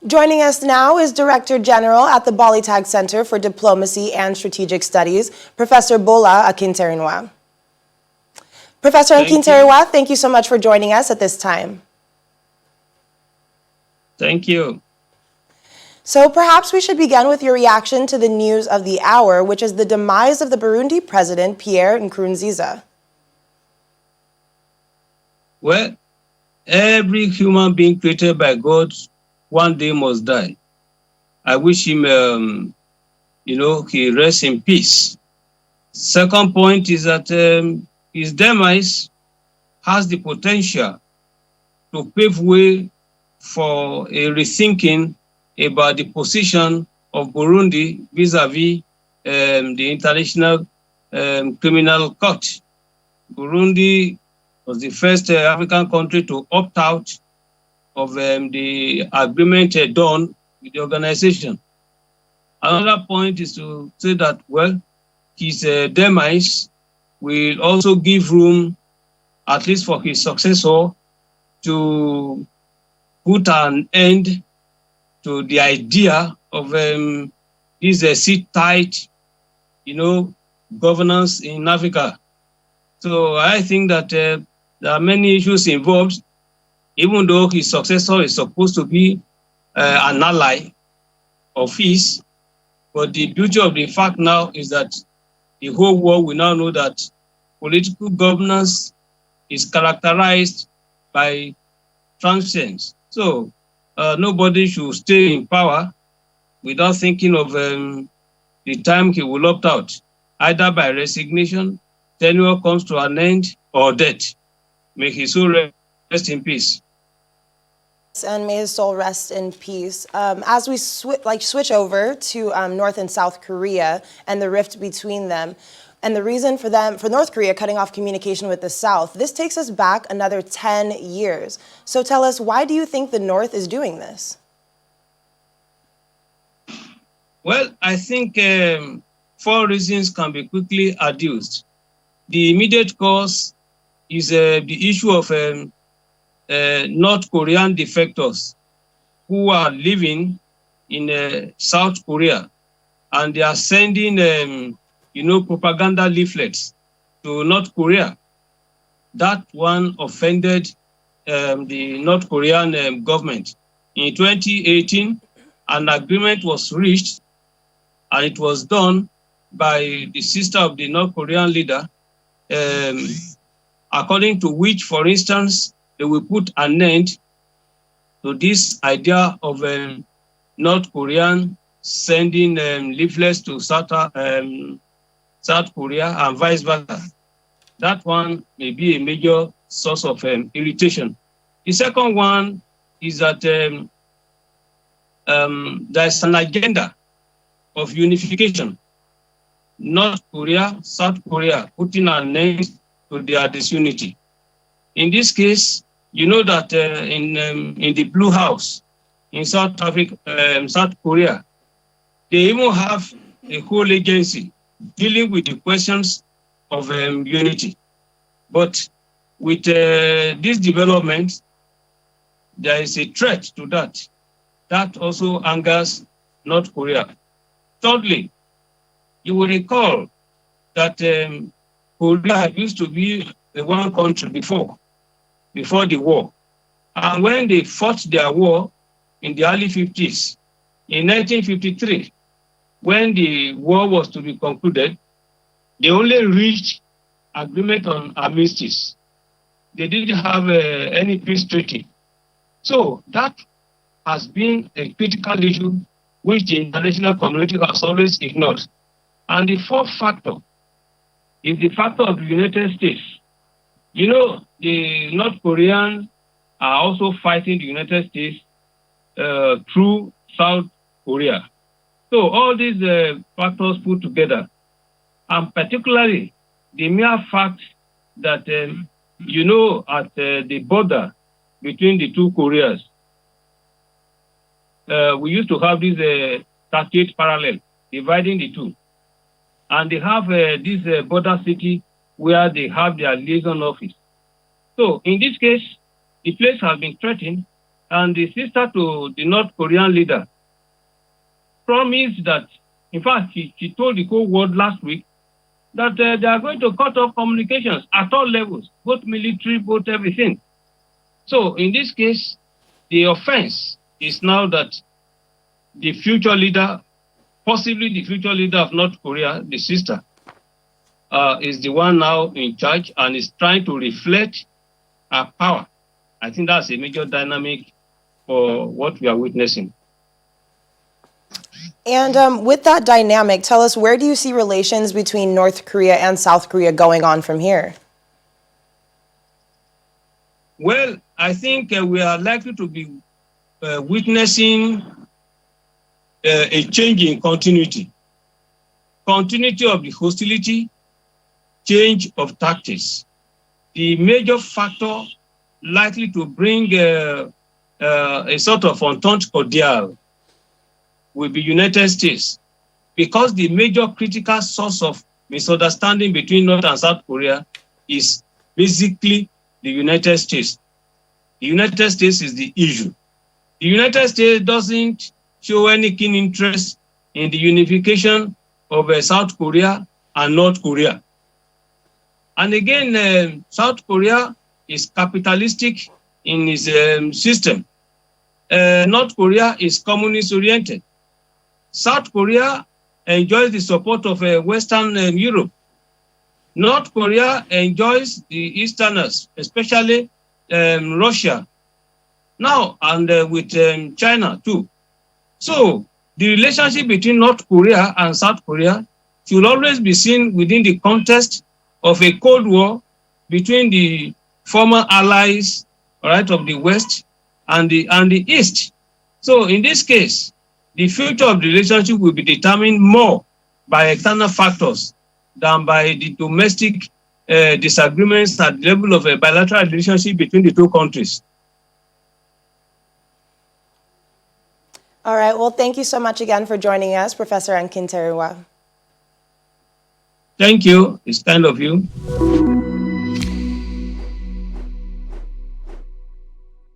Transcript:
Joining us now is Director General at the Balitag Center for Diplomacy and Strategic Studies, Professor Bola Akinterinwa. Professor Akinterinwa, thank you so much for joining us at this time. Thank you. So perhaps we should begin with your reaction to the news of the hour, which is the demise of the Burundi president, Pierre Nkurunziza. Well, every human being created by God one day must die. I wish him, he rests in peace. Second point is that his demise has the potential to pave way for a rethinking about the position of Burundi vis-a-vis the International Criminal Court. Burundi was the first African country to opt out of the agreement done with the organization. Another point is to say that, well, his demise will also give room, at least for his successor, to put an end to the idea of this sit-tight, governance in Africa. So I think that there are many issues involved, even though his successor is supposed to be an ally of his. But the beauty of the fact now is that the whole world will now know that political governance is characterized by transience. So nobody should stay in power without thinking of the time he will opt out, either by resignation, tenure comes to an end, or death. May his soul rest in peace. And may his soul rest in peace. As we switch over to North and South Korea and the rift between them, and the reason for North Korea cutting off communication with the South, this takes us back another 10 years. So tell us, why do you think the North is doing this? Well, I think 4 reasons can be quickly adduced. The immediate cause is the issue of North Korean defectors who are living in South Korea, and they are sending propaganda leaflets to North Korea. That one offended the North Korean government. In 2018, an agreement was reached, and it was done by the sister of the North Korean leader, according to which, for instance, they will put an end to this idea of North Korean sending leaflets to South Korea and vice versa. That one may be a major source of irritation. The second one is that there's an agenda of unification. North Korea, South Korea, putting an end to their disunity. In this case, you know that in the Blue House in South Korea, they even have a whole agency dealing with the questions of unity. But with this development, there is a threat to that. That also angers North Korea. Thirdly, you will recall that Korea used to be the one country before the war. And when they fought their war in the early 50s, in 1953, when the war was to be concluded, they only reached agreement on armistice. They didn't have any peace treaty. So that has been a critical issue which the international community has always ignored. And the fourth factor is the factor of the United States. You know, the North Koreans are also fighting the United States through South Korea. So all these factors put together, and particularly the mere fact that, at the border between the two Koreas, we used to have this 38 parallel dividing the two. And they have this border city where they have their liaison office. So in this case, the place has been threatened, and the sister to the North Korean leader promised that, in fact, she told the whole world last week that they are going to cut off communications at all levels, both military, both everything. So in this case, the offense is now that the future leader, possibly the future leader of North Korea, the sister, is the one now in charge and is trying to reflect her power. I think that's a major dynamic for what we are witnessing. And with that dynamic, tell us, where do you see relations between North Korea and South Korea going on from here? Well, I think we are likely to be witnessing a change in continuity. Continuity of the hostility, change of tactics. The major factor likely to bring a sort of entente cordiale will be United States, because the major critical source of misunderstanding between North and South Korea is basically the United States. The United States is the issue. The United States doesn't show any keen interest in the unification of South Korea and North Korea. And again, South Korea is capitalistic in its system. North Korea is communist-oriented. South Korea enjoys the support of Western Europe. North Korea enjoys the Easterners, especially Russia, now, and with China too. So the relationship between North Korea and South Korea should always be seen within the context of a Cold War between the former allies, right, of the West and the East. So in this case, the future of the relationship will be determined more by external factors than by the domestic disagreements at the level of a bilateral relationship between the two countries. All right, well, thank you so much again for joining us, Professor Akinterinwa. Thank you. It's kind of you.